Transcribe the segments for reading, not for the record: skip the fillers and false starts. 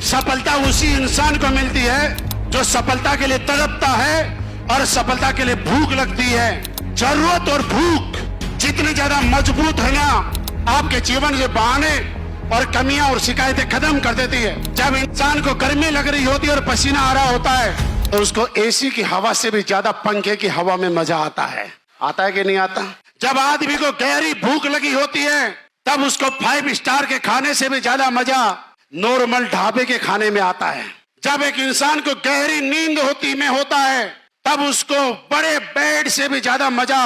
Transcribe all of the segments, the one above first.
सफलता उसी इंसान को मिलती है जो सफलता के लिए तड़पता है और सफलता के लिए भूख लगती है। जरूरत और भूख जितनी ज्यादा मजबूत है ना, आपके जीवन के बहाने और कमियां और शिकायतें खत्म कर देती है। जब इंसान को गर्मी लग रही होती है और पसीना आ रहा होता है तो उसको एसी की हवा से भी ज्यादा पंखे की हवा में मजा आता है। आता है कि नहीं आता? जब आदमी को गहरी भूख लगी होती है तब उसको 5 स्टार के खाने से भी ज्यादा मजा नॉर्मल ढाबे के खाने में आता है। जब एक इंसान को गहरी नींद होता है तब उसको बड़े बेड से भी ज्यादा मजा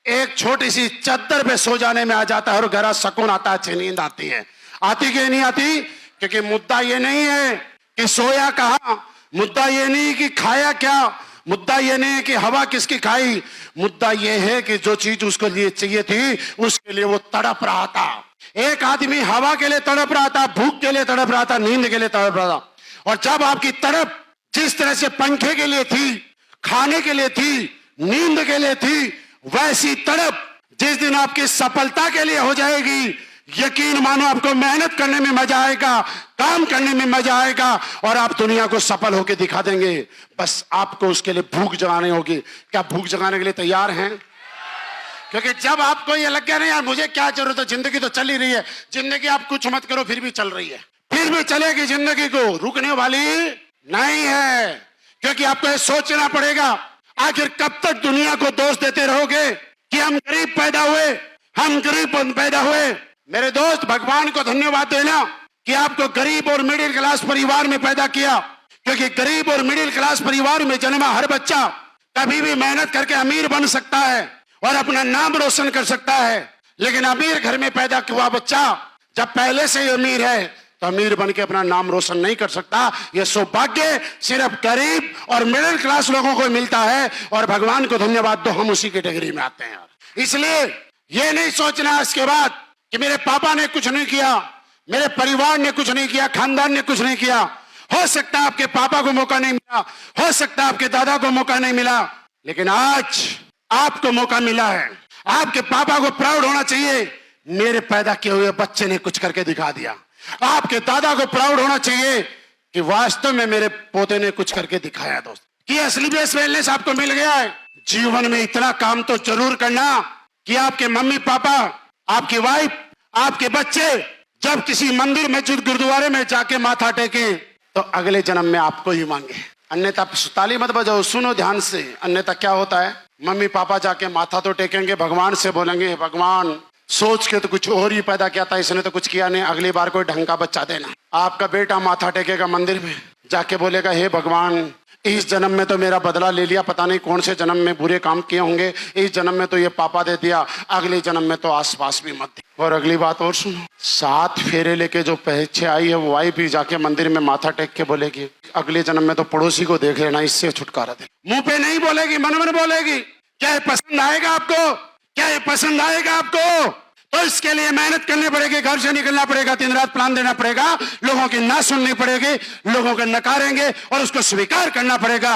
एक छोटी सी चद्दर पे सो जाने में आ जाता है और गहरा सुकून आता है, अच्छी नींद आती है। आती कि नहीं आती? क्योंकि मुद्दा ये नहीं है कि सोया कहाँ, मुद्दा ये नहीं कि खाया क्या, मुद्दा ये नहीं है कि हवा किसकी खाई, मुद्दा ये है कि जो चीज उसको लिए चाहिए थी उसके लिए वो तड़प रहा था। एक आदमी हवा के लिए तड़प रहा था, भूख के लिए तड़प रहा था, नींद के लिए तड़प रहा था। और जब आपकी तड़प जिस तरह से पंखे के लिए थी, खाने के लिए थी, नींद के लिए थी, वैसी तड़प जिस दिन आपकी सफलता के लिए हो जाएगी, यकीन मानो आपको मेहनत करने में मजा आएगा, काम करने में मजा आएगा और आप दुनिया को सफल होकर दिखा देंगे। बस आपको उसके लिए भूख जगानी होगी। क्या भूख जगाने के लिए तैयार हैं? क्योंकि जब आपको ये लग गया नहीं यार मुझे क्या जरूरत है, जिंदगी तो चल ही रही है, जिंदगी आप कुछ मत करो फिर भी चल रही है, फिर भी चलेगी जिंदगी, को रुकने वाली नहीं है। क्योंकि आपको ये सोचना पड़ेगा आखिर कब तक दुनिया को दोष देते रहोगे कि हम गरीब पैदा हुए, हम गरीब पैदा हुए। मेरे दोस्त, भगवान को धन्यवाद देना कि आपको गरीब और मिडिल क्लास परिवार में पैदा किया। क्योंकि गरीब और मिडिल क्लास परिवार में जन्मा हर बच्चा कभी भी मेहनत करके अमीर बन सकता है और अपना नाम रोशन कर सकता है। लेकिन अमीर घर में पैदा हुआ बच्चा जब पहले से ही अमीर है तो अमीर बन के अपना नाम रोशन नहीं कर सकता। यह सौभाग्य सिर्फ गरीब और मिडिल क्लास लोगों को मिलता है और भगवान को धन्यवाद दो, हम उसी कैटेगरी में आते हैं। इसलिए यह नहीं सोचना इसके बाद कि मेरे पापा ने कुछ नहीं किया, मेरे परिवार ने कुछ नहीं किया, खानदान ने कुछ नहीं किया। हो सकता है आपके पापा को मौका नहीं मिला, हो सकता है आपके दादा को मौका नहीं मिला, लेकिन आज आपको मौका मिला है। आपके पापा को प्राउड होना चाहिए, मेरे पैदा किए हुए बच्चे ने कुछ करके दिखा दिया। आपके दादा को प्राउड होना चाहिए कि वास्तव में मेरे पोते ने कुछ करके दिखाया। दोस्त कि असली बेस वेलनेस आपको मिल गया है। जीवन में इतना काम तो जरूर करना कि आपके मम्मी पापा, आपकी वाइफ, आपके बच्चे जब किसी मंदिर में गुरुद्वारे में जाके माथा टेके तो अगले जन्म में आपको ही मांगे। अन्यथा ताली मत बजाओ, सुनो ध्यान से। अन्यथा क्या होता है, मम्मी पापा जाके माथा तो टेकेंगे, भगवान से बोलेंगे भगवान सोच के तो कुछ और ही पैदा किया था, इसने तो कुछ किया नहीं, अगली बार कोई ढंग का बच्चा देना। आपका बेटा माथा टेकेगा मंदिर में जाके, बोलेगा हे भगवान इस जन्म में तो मेरा बदला ले लिया, पता नहीं कौन से जन्म में बुरे काम किए होंगे, इस जन्म में तो ये पापा दे दिया, अगले जन्म में तो आसपास भी मत दे। और अगली बात और सुनो, 7 फेरे लेके जो पीछे आई है वो वाइफ भी जाके मंदिर में माथा टेक के बोलेगी अगले जन्म में तो पड़ोसी को देख लेना, इससे छुटकारा दे। मुंह पे नहीं बोलेगी, मन में बोलेगी। क्या ये पसंद आएगा आपको? क्या ये पसंद आएगा आपको? तो इसके लिए मेहनत करनी पड़ेगी, घर से निकलना पड़ेगा, दिन रात प्लान देना पड़ेगा, लोगों की ना सुननी पड़ेगी, लोगों के नकारेंगे और उसको स्वीकार करना पड़ेगा।